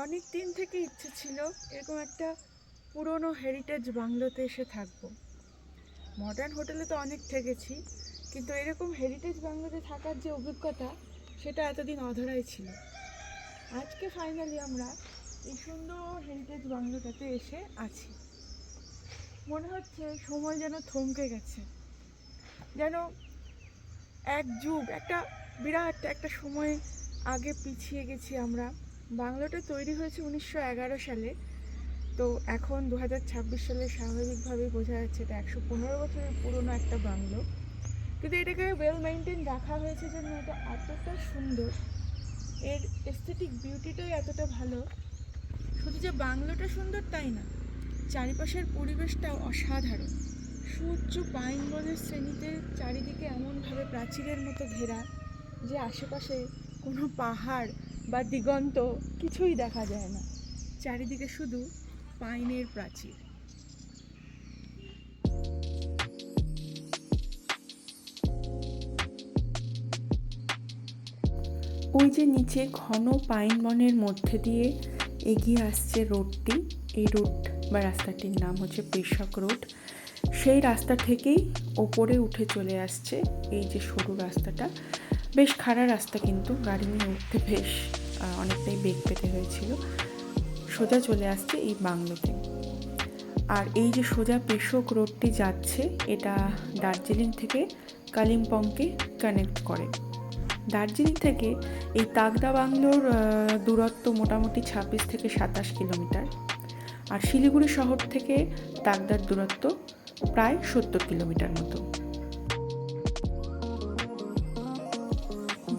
অনেক দিন থেকে ইচ্ছে ছিল এরকম একটা পুরনো হেরিটেজ বাংলোতে এসে থাকবো। মডার্ন হোটেলে তো অনেক থেকেছি, কিন্তু এরকম হেরিটেজ বাংলোতে থাকার যে অভিজ্ঞতা সেটা এতদিন অধরাই ছিল। আজকে ফাইনালি আমরা এই সুন্দর হেরিটেজ বাংলোটাতে এসে আছি। মনে হচ্ছে সময় যেন থমকে গেছে, যেন এক যুগ, একটা বিরাট একটা সময় আগে পিছিয়ে গেছি আমরা। বাংলোটা তৈরি হয়েছে 1911 সালে, তো এখন 2026 সালে স্বাভাবিকভাবেই বোঝা যাচ্ছে এটা 115 বছরের পুরনো একটা বাংলো। কিন্তু এটাকে ওয়েল মেনটেন রাখা হয়েছে জন্য এটা এতটা সুন্দর, এর এস্থেটিক বিউটিটাই এতটা ভালো। শুধু যে বাংলোটা সুন্দর তাই না, চারিপাশের পরিবেশটাও অসাধারণ। সুউচ্চ পাইন বনের শ্রেণীতে চারিদিকে এমনভাবে প্রাচীরের মতো ঘেরা যে আশেপাশে কোনো পাহাড় বা দিগন্ত কিছুই দেখা যায় না, চারিদিকে শুধু পাইনের প্রাচীর। ওই যে নিচে ঘন পাইন বনের মধ্যে দিয়ে এগিয়ে আসছে রোডটি, এই রোড বা রাস্তাটির নাম হচ্ছে পেশক রোড। সেই রাস্তা থেকেই ওপরে উঠে চলে আসছে এই যে সরু রাস্তাটা, বেশ খাড়া রাস্তা, কিন্তু গাড়ি নিয়ে উঠতে বেশ অনেকটাই বেগ পেতে হয়েছিল। সোজা চলে আসছে এই বাংলোতে। আর এই যে সোজা পেশক রোডটি যাচ্ছে, এটা দার্জিলিং থেকে কালিম্পংকে কানেক্ট করে। দার্জিলিং থেকে এই তাগদা বাংলোর দূরত্ব মোটামুটি 26 থেকে 27 কিলোমিটার, আর শিলিগুড়ি শহর থেকে তাগদার দূরত্ব প্রায় 70 কিলোমিটার মতো।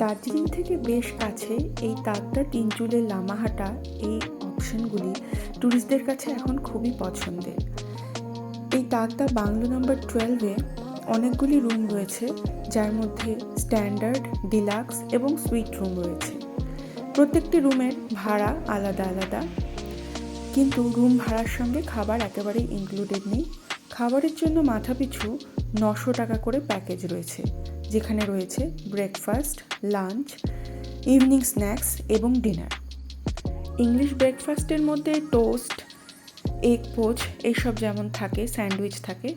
দার্জিলিং থেকে বেশ কাছে এই তাগদা, তিনচুলের লামাহাটা, এই অপশনগুলি ট্যুরিস্টদের কাছে এখন খুবই পছন্দের। এই তাগদা বাংলো নম্বর 12-এ অনেকগুলি রুম রয়েছে, যার মধ্যে স্ট্যান্ডার্ড, ডিলাক্স এবং সুইট রুম রয়েছে। প্রত্যেকটি রুমের ভাড়া আলাদা আলাদা, কিন্তু রুম ভাড়ার সঙ্গে খাবার একেবারেই ইনক্লুডেড নেই। খাবারের জন্য মাথাপিছু 900 টাকা করে প্যাকেজ রয়েছে, যেখানে রয়েছে ব্রেকফাস্ট, লাঞ্চ, ইভিনিং স্ন্যাক্স এবং ডিনার। ইংলিশ ব্রেকফাস্টের মধ্যে টোস্ট, এগ পোচ এইসব যেমন থাকে, স্যান্ডউইচ থাকে,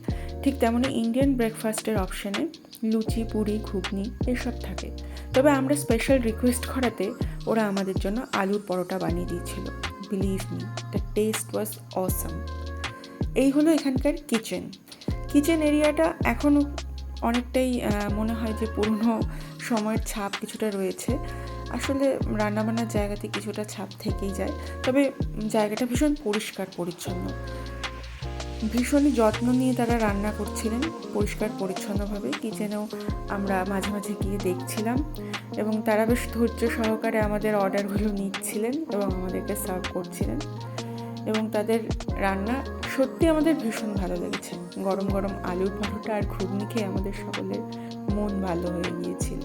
ঠিক তেমনই ইন্ডিয়ান ব্রেকফাস্টের অপশানে লুচি, পুরি, ঘুগনি এসব থাকে। তবে আমরা স্পেশাল রিকোয়েস্ট করাতে ওরা আমাদের জন্য আলুর পরোটা বানিয়ে দিয়েছিল। Believe me, the test was awesome. এই হলো এখানকার কিচেন এরিয়াটা এখনও অনেকটাই মনে হয় যে পুরনো সময়ের ছাপ কিছুটা রয়েছে। আসলে রান্নাবান্নার জায়গাতে কিছুটা ছাপ থেকেই যায়, তবে জায়গাটা ভীষণ পরিষ্কার পরিচ্ছন্ন। ভীষণই যত্ন নিয়ে তারা রান্না করছিলেন পরিষ্কার পরিচ্ছন্নভাবে। কিচেনেও আমরা মাঝে মাঝে গিয়ে দেখছিলাম, এবং তারা বেশ ধৈর্য সহকারে আমাদের অর্ডারগুলো নিচ্ছিলেন এবং আমাদেরকে সার্ভ করছিলেন। এবং তাদের রান্না সত্যি আমাদের ভীষণ ভালো লেগেছে। গরম গরম আলুর পরোটা আর ঘুগনি খেয়ে আমাদের সকলের মন ভালো হয়ে গিয়েছিল।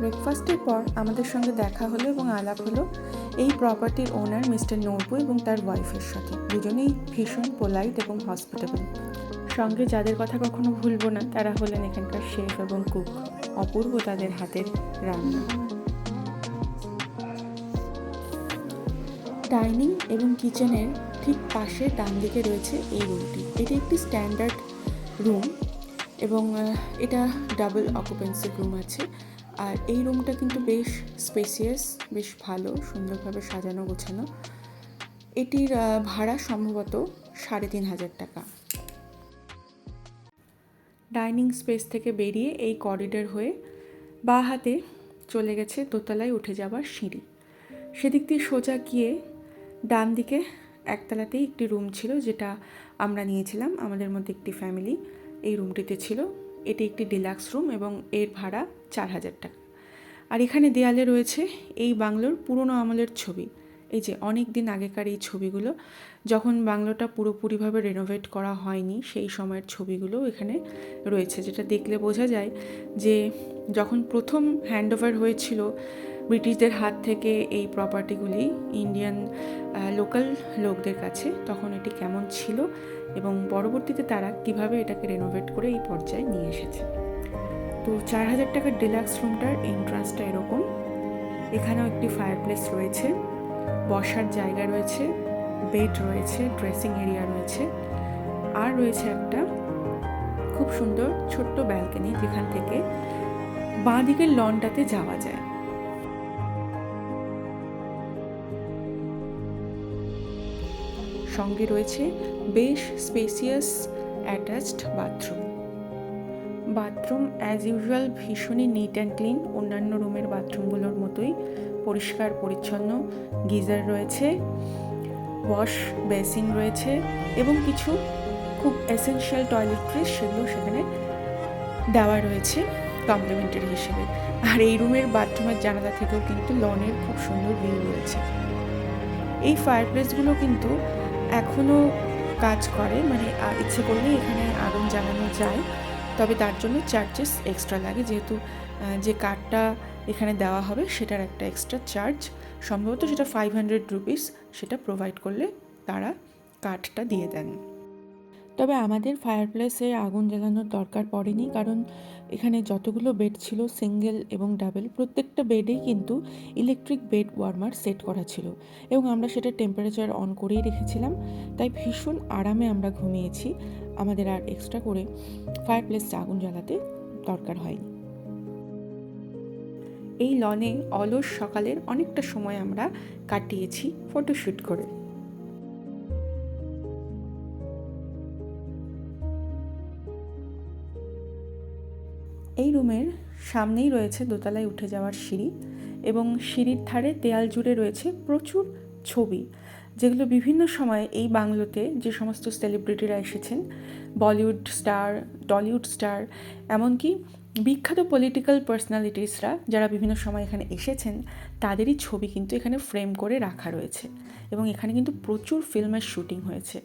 ব্রেকফাস্টের পর আমাদের সঙ্গে দেখা হলো এবং আলাপ হলো এই প্রপার্টির ওনার মিস্টার নব্বু এবং তার ওয়াইফের সাথে। দুজনেই ভীষণ পোলাইট এবং হসপিটেবল। সঙ্গে যাদের কথা কখনো ভুলবো না তারা হলেন এখানকার শেফ এবং কুক। অপূর্ব তাদের হাতের রান্না। ডাইনিং এবং কিচেনের ঠিক পাশে ডান দিকে রয়েছে এই রুমটি। এটি একটি স্ট্যান্ডার্ড রুম এবং এটা ডাবল অকুপেন্সি রুম আছে। আর এই রুমটা কিন্তু বেশ স্পেসিয়াস, বেশ ভালো, সুন্দরভাবে সাজানো গোছানো। এটির ভাড়া সম্ভবত 3,500 টাকা। ডাইনিং স্পেস থেকে বেরিয়ে এই করিডর হয়ে বাঁ হাতে চলে গেছে দোতলায় উঠে যাওয়ার সিঁড়ি। সেদিক দিয়ে সোজা গিয়ে ডান দিকে একতলাতেই একটি রুম ছিল, যেটা আমরা নিয়েছিলাম। আমাদের মধ্যে একটি ফ্যামিলি এই রুমটিতে ছিল। এটি একটি ডিলাক্স রুম এবং এর ভাড়া 4,000 টাকা। আর এখানে দেয়ালে রয়েছে এই বাংলোর পুরনো আমলের ছবি। এই যে অনেক দিন আগেকার এই ছবিগুলো, যখন বাংলোটা পুরোপুরিভাবে রেনোভেট করা হয়নি সেই সময়ের ছবিগুলো এখানে রয়েছে, যেটা দেখলে বোঝা যায় যে যখন প্রথম হ্যান্ডওভার হয়েছিল ব্রিটিশদের হাত থেকে এই প্রপার্টিগুলি ইন্ডিয়ান লোকাল লোকদের কাছে, তখন এটি কেমন ছিল এবং পরবর্তীতে তারা কিভাবে এটাকে রেনোভেট করে এই পর্যায়ে নিয়ে এসেছে। তো 4,000 টাকার ডিলাক্স রুমটার এন্ট্রান্সটা এরকম। এখানেও একটি ফায়ারপ্লেস রয়েছে, বসার জায়গা রয়েছে, বেড রয়েছে, ড্রেসিং এরিয়া রয়েছে, আর রয়েছে একটা খুব সুন্দর ছোট্ট ব্যালকনি যেখান থেকে বাঁ দিকের লনটাতে যাওয়া যায়। সঙ্গে রয়েছে বেশ spacious attached bathroom as usual ভীষণই নিট অ্যান্ড ক্লিন, অন্যান্য রুমের বাথরুমগুলোর মতোই পরিষ্কার পরিচ্ছন্ন। গিজার রয়েছে, ওয়াশ বেসিন রয়েছে এবং কিছু খুব এসেনশিয়াল টয়লেট্রিজ সেগুলো সেখানে দেওয়া রয়েছে কমপ্লিমেন্টারি হিসেবে। আর এই রুমের বাথরুমের জানালা থেকেও কিন্তু লনের খুব সুন্দর ভিউ রয়েছে। এই ফায়ারপ্লেসগুলো কিন্তু এখনও কাজ করে, মানে ইচ্ছে করলেই এখানে আগুন জ্বালানো যায়, তবে তার জন্য চার্জেস এক্সট্রা লাগে, যেহেতু যে কাঠটা এখানে দেওয়া হবে সেটার একটা এক্সট্রা চার্জ, সম্ভবত সেটা 500 রুপিস, সেটা প্রোভাইড করলে তারা কাঠটা দিয়ে দেন। তবে আমাদের ফায়ারপ্লেসে আগুন জ্বালানোর দরকার পড়েনি, কারণ এখানে যতগুলো বেড ছিল সিঙ্গেল এবং ডাবল, প্রত্যেকটা বেডেই কিন্তু ইলেকট্রিক বেড ওয়ার্মার সেট করা ছিল এবং আমরা সেটা টেম্পারেচার অন করেই রেখেছিলাম, তাই ভীষণ আরামে আমরা ঘুমিয়েছি। আমাদের আর এক্সট্রা করে ফায়ারপ্লেসে আগুন জ্বালাতে দরকার হয়নি। এই লনে অলস সকালের অনেকটা সময় আমরা কাটিয়েছি ফটোশ্যুট করে। এই রুমের সামনেই রয়েছে দোতলায় উঠে যাওয়ার সিঁড়ি এবং সিঁড়ির ধারে দেয়াল জুড়ে রয়েছে প্রচুর ছবি, যেগুলো বিভিন্ন সময়ে এই বাংলোতে যে সমস্ত সেলিব্রিটিরা এসেছেন, বলিউড স্টার, টলিউড স্টার, এমনকি বিখ্যাত পলিটিক্যাল পার্সোনালিটিসরা যারা বিভিন্ন সময় এখানে এসেছেন তাদেরই ছবি কিন্তু এখানে ফ্রেম করে রাখা রয়েছে এবং এখানে কিন্তু প্রচুর ফিল্মের শুটিং হয়েছে।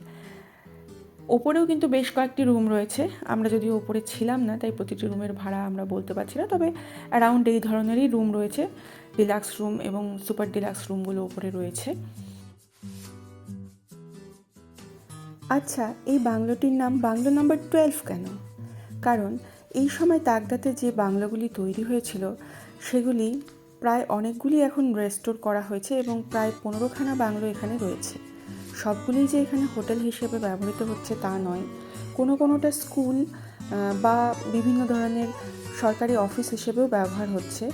ওপরেও কিন্তু বেশ কয়েকটি রুম রয়েছে, আমরা যদিও ওপরে ছিলাম না তাই প্রতিটি রুমের ভাড়া আমরা বলতে পারছি না, তবে অ্যারাউন্ড এই ধরনেরই রুম রয়েছে। ডিলাক্স রুম এবং সুপার ডিলাক্স রুমগুলো ওপরে রয়েছে। আচ্ছা, এই বাংলোটির নাম বাংলো নাম্বার 12 কেন? কারণ এই সময় তাগদাতে যে বাংলোগুলি তৈরি হয়েছিল সেগুলি প্রায় অনেকগুলি এখন রেস্টোর করা হয়েছে এবং প্রায় 15খানা বাংলো এখানে রয়েছে। সবগুলিই যে এখানে হোটেল হিসেবে ব্যবহৃত হচ্ছে তা নয়, কোনোটা স্কুল বা বিভিন্ন ধরনের সরকারি অফিস হিসেবেও ব্যবহার হচ্ছে,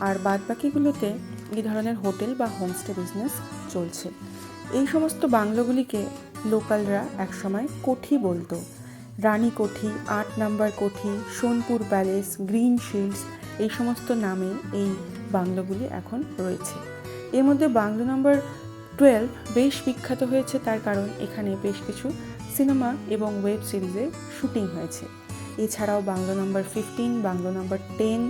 আর বাদবাকিগুলোতে এই ধরনের হোটেল বা হোমস্টে বিজনেস চলছে। এই সমস্ত বাংলোগুলিকে লোকালরা একসময় কোঠি বলতো। রানী কোঠি, 8 নম্বর কোঠি, সোনপুর প্যালেস, গ্রিন শিল্ডস, এই সমস্ত নামে এই বাংলোগুলি এখন রয়েছে। এর মধ্যে বাংলো নম্বর 12 বেশ বিখ্যাত হয়েছে, তার কারণ এখানে বেশ কিছু সিনেমা এবং ওয়েব সিরিজের শুটিং হয়েছে। এছাড়াও বাংলো নম্বর 15, বাংলো নম্বর 10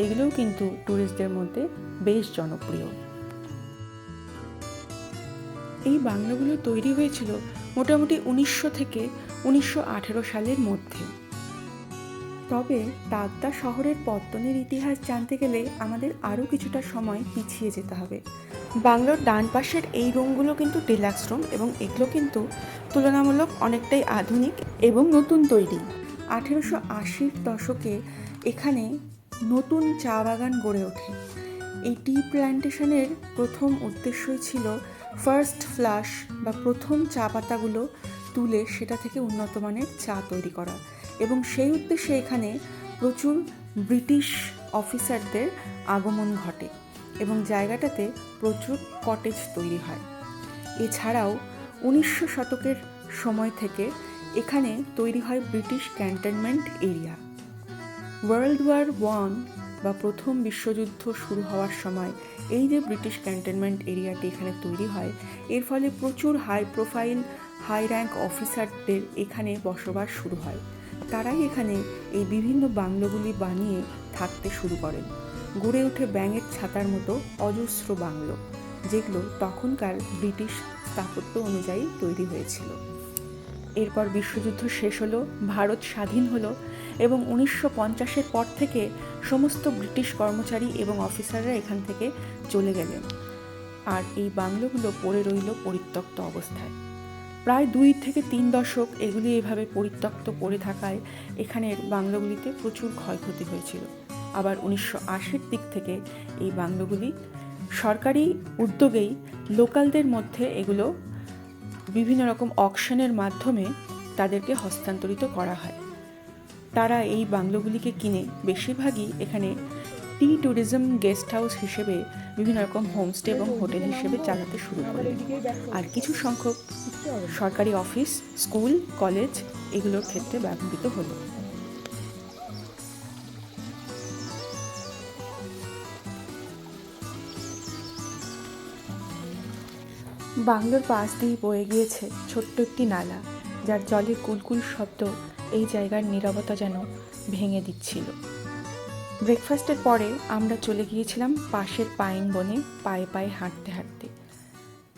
এগুলোও কিন্তু ট্যুরিস্টদের মধ্যে বেশ জনপ্রিয়। এই বাংলোগুলো তৈরি হয়েছিল মোটামুটি 1900 থেকে 1918 সালের মধ্যে। তবে তাগদা শহরের পত্তনের ইতিহাস জানতে গেলে আমাদের আরও কিছুটা সময় পিছিয়ে যেতে হবে। বাংলোর ডান পাশের এই রুমগুলো কিন্তু ডিলাক্স রুম এবং এগুলো কিন্তু তুলনামূলক অনেকটাই আধুনিক এবং নতুন তৈরি। 1880-র দশকে এখানে নতুন চা বাগান গড়ে ওঠে। এই টি প্ল্যান্টেশনের প্রথম উদ্দেশ্যই ছিল ফার্স্ট ফ্লাশ বা প্রথম চা পাতাগুলো তুলে সেটা থেকে উন্নত মানের চা তৈরি করা, এবং সেই উদ্দেশ্যে এখানে প্রচুর ব্রিটিশ অফিসারদের আগমন ঘটে এবং জায়গাটাতে প্রচুর কটেজ তৈরি হয়। এছাড়াও 1900 শতকের সময় থেকে এখানে তৈরি হয় British cantonment area. World war 1 বা প্রথম বিশ্বযুদ্ধ শুরু হওয়ার সময় এই যে ব্রিটিশ ক্যান্টনমেন্ট এরিয়াটি এখানে তৈরি হয়, এর ফলে প্রচুর হাই প্রোফাইল হাই র্যাঙ্ক অফিসারদের এখানে বসবাস শুরু হয়। তারাই এখানে এই বিভিন্ন বাংলোগুলি বানিয়ে থাকতে শুরু করেন। গড়ে ওঠে ব্যাঙের ছাতার মতো অজস্র বাংলো, যেগুলো তখনকার ব্রিটিশ স্থাপত্য অনুযায়ী তৈরি হয়েছিল। এরপর বিশ্বযুদ্ধ শেষ হলো, ভারত স্বাধীন হলো এবং 1950-এর পর থেকে সমস্ত ব্রিটিশ কর্মচারী এবং অফিসাররা এখান থেকে চলে গেলেন, আর এই বাংলোগুলো পড়ে রইল পরিত্যক্ত অবস্থায়। প্রায় 2 থেকে 3 দশক এগুলি এভাবে পরিত্যক্ত পড়ে থাকায় এখানের বাংলোগুলিতে প্রচুর ক্ষয়ক্ষতি হয়েছিল। আবার 1980-র দিক থেকে এই বাংলোগুলি সরকারি উদ্যোগেই লোকালদের মধ্যে এগুলো বিভিন্ন রকম অকশনের মাধ্যমে তাদেরকে হস্তান্তরিত করা হয়। তারা এই বাংলোগুলিকে কিনে বেশিরভাগই এখানে ট্যুরিজম গেস্ট হাউস হিসেবে বিভিন্ন রকম হোমস্টে এবং হোটেল হিসেবে চালাতে শুরু করে। আর কিছু সংখ্যক সরকারি অফিস, স্কুল, কলেজ এগুলোর ক্ষেত্রে ব্যবহৃত হলো। বাংলোর পাশ দিয়ে বয়ে গিয়েছে ছোট্ট একটি নালা, যার জলের কুলকুল শব্দ এই জায়গার নীরবতা যেন ভেঙে দিচ্ছিল। ব্রেকফাস্টের পরে আমরা চলে গিয়েছিলাম পাশের পাইন বনে পায়ে পায়ে হাঁটতে হাঁটতে।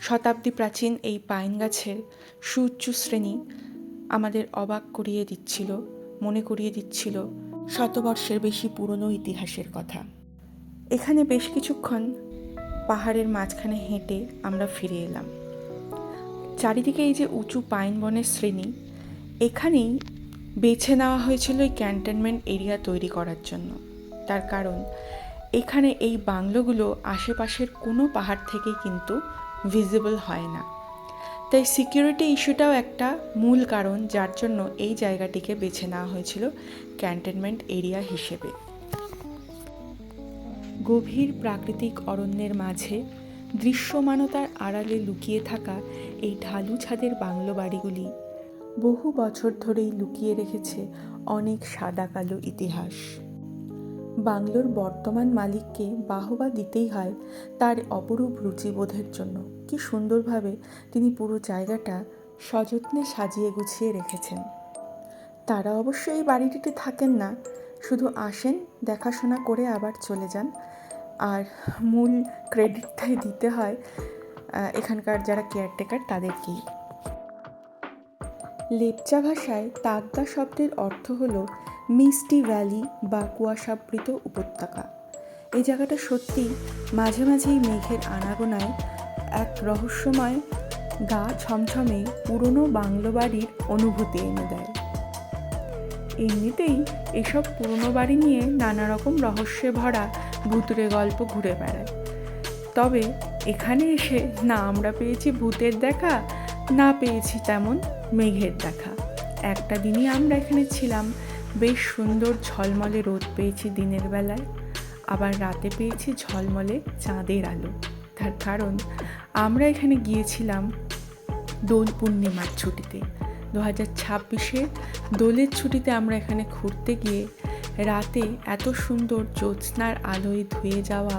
শতাব্দী প্রাচীন এই পাইন গাছের সুউচ্চ শ্রেণী আমাদের অবাক করিয়ে দিচ্ছিল, মনে করিয়ে দিচ্ছিল শতবর্ষের বেশি পুরনো ইতিহাসের কথা। এখানে বেশ কিছুক্ষণ পাহাড়ের মাঝখানে হেঁটে আমরা ফিরে এলাম। চারিদিকে এই যে উঁচু পাইন বনের শ্রেণী, এখানেই বেছে নেওয়া হয়েছিল এই ক্যান্টনমেন্ট এরিয়া তৈরি করার জন্য। তার কারণ এখানে এই বাংলোগুলো আশেপাশের কোনো পাহাড় থেকেই কিন্তু ভিজিবল হয় না, তাই সিকিউরিটি ইস্যুটাও একটা মূল কারণ যার জন্য এই জায়গাটিকে বেছে নেওয়া হয়েছিল ক্যান্টনমেন্ট এরিয়া হিসেবে। গভীর প্রাকৃতিক অরণ্যের মাঝে দৃশ্যমানতার আড়ালে লুকিয়ে থাকা এই ঢালু ছাদের বাংলো বাড়িগুলি বহু বছর ধরেই লুকিয়ে রেখেছে অনেক সাদা কালো ইতিহাস। বাংলোর বর্তমান মালিককে বাহবা দিতেই হয় তার অপরূপ রুচিবোধের জন্য। কি সুন্দরভাবে তিনি পুরো জায়গাটা সযত্নে সাজিয়ে গুছিয়ে রেখেছেন। তারা অবশ্য এই বাড়িটিতে থাকেন না, শুধু আসেন, দেখাশোনা করে আবার চলে যান। আর মূল ক্রেডিটটাই দিতে হয় এখানকার যারা কেয়ারটেকার তাদেরকেই। লেপচা ভাষায় তাগদা শব্দের অর্থ হলো মিস্টি ভ্যালি বা কুয়াশাবৃত উপত্যকা। এই জায়গাটা সত্যি মাঝে মাঝেই মেঘের আনাগোনায় এক রহস্যময় গা ছমছমে পুরনো বাংলো বাড়ির অনুভূতি এনে দেয়। এমনিতেই এসব পুরনো বাড়ি নিয়ে নানা রকম রহস্যে ভরা ভূতুরে গল্প ঘুরে বেড়ায়। তবে এখানে এসে না আমরা পেয়েছি ভূতের দেখা, না পেয়েছি তেমন মেঘের দেখা। একটা দিনই আমরা এখানে ছিলাম, বেশ সুন্দর ঝলমলে রোদ পেয়েছি দিনের বেলায়, আবার রাতে পেয়েছি ঝলমলে চাঁদের আলো। তার কারণ আমরা এখানে গিয়েছিলাম দোল পূর্ণিমার ছুটিতে। 2026-এ দোলের ছুটিতে আমরা এখানে ঘুরতে গিয়ে রাতে এত সুন্দর জ্যোৎস্নার আলোয় ধুয়ে যাওয়া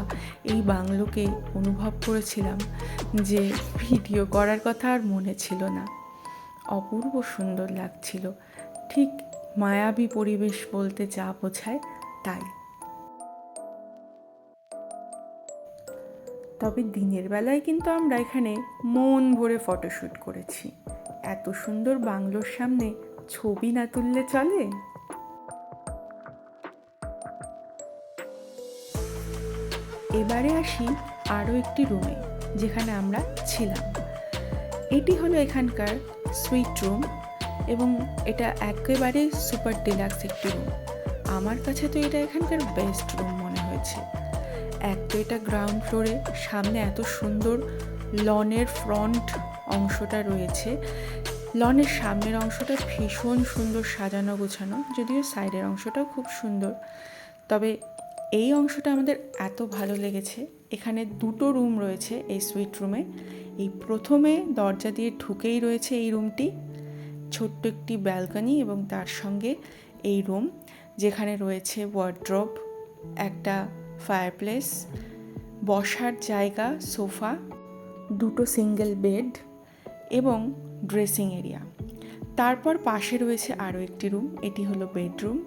এই বাংলোকে অনুভব করেছিলাম যে ভিডিও করার কথা আর মনে ছিল না। অপূর্ব সুন্দর লাগছিল, ঠিক মায়াবী পরিবেশ বলতে যা বোঝায় তাই। তবে দিনের বেলায় কিন্তু আমরা এখানে মন ভরে ফটোশ্যুট করেছি। এত সুন্দর বাংলোর সামনে ছবি না তুললে চলে? এবারে আসি আরও একটি রুমে যেখানে আমরা ছিলাম। এটি হলো এখানকার সুইট রুম এবং এটা একেবারে সুপার ডিলাক্স একটি রুম। আমার কাছে তো এটা এখানকার বেস্ট রুম মনে হয়েছে। এক তো এটা গ্রাউন্ড ফ্লোরে, সামনে এত সুন্দর লনের ফ্রন্ট অংশটা রয়েছে। লনের সামনের অংশটা ভীষণ সুন্দর সাজানো গোছানো, যদিও সাইডের অংশটাও খুব সুন্দর। তবে এই অংশটা আমাদের এত ভালো লেগেছে। এখানে দুটো রুম রয়েছে এই সুইট রুমে। এই প্রথমে দরজা দিয়ে ঢুকেই রয়েছে এই রুমটি, ছোট্ট একটি ব্যালকনি এবং তার সঙ্গে এই রুম যেখানে রয়েছে ওয়ার্ড্রোব, একটা ফায়ারপ্লেস, বসার জায়গা, সোফা, দুটো সিঙ্গেল বেড এবং ড্রেসিং এরিয়া। তারপর পাশে রয়েছে আরও একটি রুম, এটি হলো বেডরুম,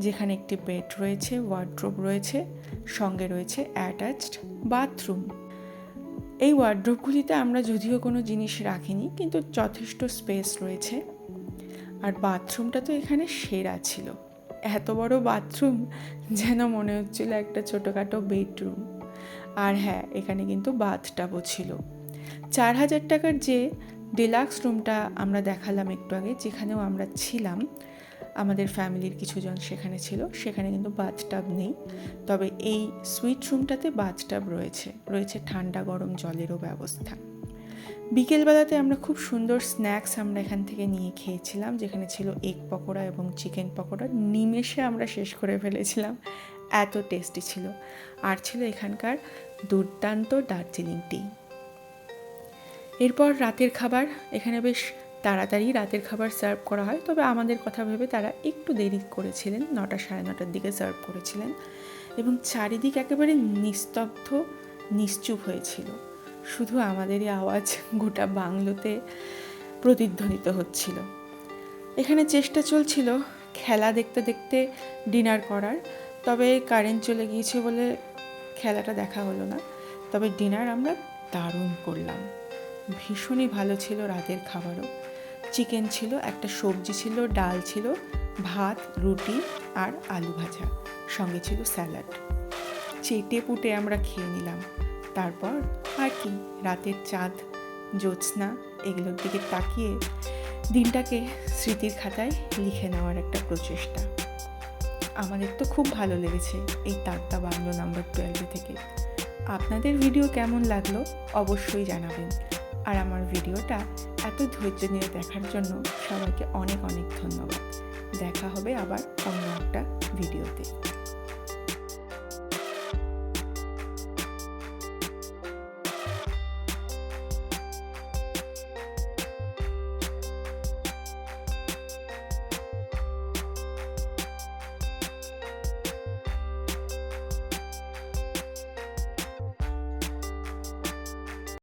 যেখানে একটি বেড রয়েছে, ওয়ার্ড্রোব রয়েছে, সঙ্গে রয়েছে অ্যাটাচড বাথরুম। এই ওয়ার্ড্রোবগুলিতে আমরা যদিও কোনো জিনিস রাখিনি, কিন্তু যথেষ্ট স্পেস রয়েছে। আর বাথরুমটা তো এখানে সেরা ছিল, এত বড় বাথরুম যেন মনে হচ্ছিল একটা ছোটোখাটো বেডরুম। আর হ্যাঁ, এখানে কিন্তু বাথটাবও ছিল। 4,000 টাকার যে ডিলাক্স রুমটা আমরা দেখালাম একটু আগে, যেখানেও আমরা ছিলাম, আমাদের ফ্যামিলির কিছুজন সেখানে ছিল। সেখানে কিন্তু বাথটাব নেই, তবে এই সুইট রুমটাতে বাথটাব রয়েছে ঠান্ডা গরম জলেরও ব্যবস্থা। বিকেলবেলাতে আমরা খুব সুন্দর স্ন্যাক্স আমরা এখান থেকে নিয়ে খেয়েছিলাম, যেখানে ছিল এগ পকোড়া এবং চিকেন পকোড়া। নিমেষে আমরা শেষ করে ফেলেছিলাম, এত টেস্টি ছিল। আর ছিল এখানকার দুর্দান্ত দার্জিলিং টি। এরপর রাতের খাবার, এখানে বেশ তাড়াতাড়ি রাতের খাবার সার্ভ করা হয়, তবে আমাদের কথা ভেবে তারা একটু দেরি করেছিলেন, 9টা সাড়ে 9টার দিকে সার্ভ করেছিলেন। এবং চারিদিক একেবারে নিস্তব্ধ নিশ্চুপ হয়েছিল, শুধু আমাদেরই আওয়াজ গোটা বাংলোতে প্রতিধ্বনিত হচ্ছিল। এখানে চেষ্টা চলছিল খেলা দেখতে দেখতে ডিনার করার, তবে কারেন্ট চলে গিয়েছে বলে খেলাটা দেখা হলো না। তবে ডিনার আমরা দারুণ করলাম, ভীষণই ভালো ছিল। রাতের খাবারও চিকেন ছিল, একটা সবজি ছিল, ডাল ছিল, ভাত, রুটি আর আলু ভাজা, সঙ্গে ছিল স্যালাড। চেটে পুটে আমরা খেয়ে নিলাম। তারপর আর কি, রাতের চাঁদ, জ্যোৎস্না এগুলোর দিকে তাকিয়ে দিনটাকে স্মৃতির খাতায় লিখে নেওয়ার একটা প্রচেষ্টা। আমাদের তো খুব ভালো লেগেছে এই তাকদা বাংলো নাম্বার 12 থেকে। আপনাদের ভিডিও কেমন লাগলো অবশ্যই জানাবেন। আর আমার ভিডিওটা এত ধৈর্য নিয়ে দেখার জন্য সবাইকে অনেক অনেক ধন্যবাদ। দেখা হবে আবার অন্য একটা ভিডিওতে।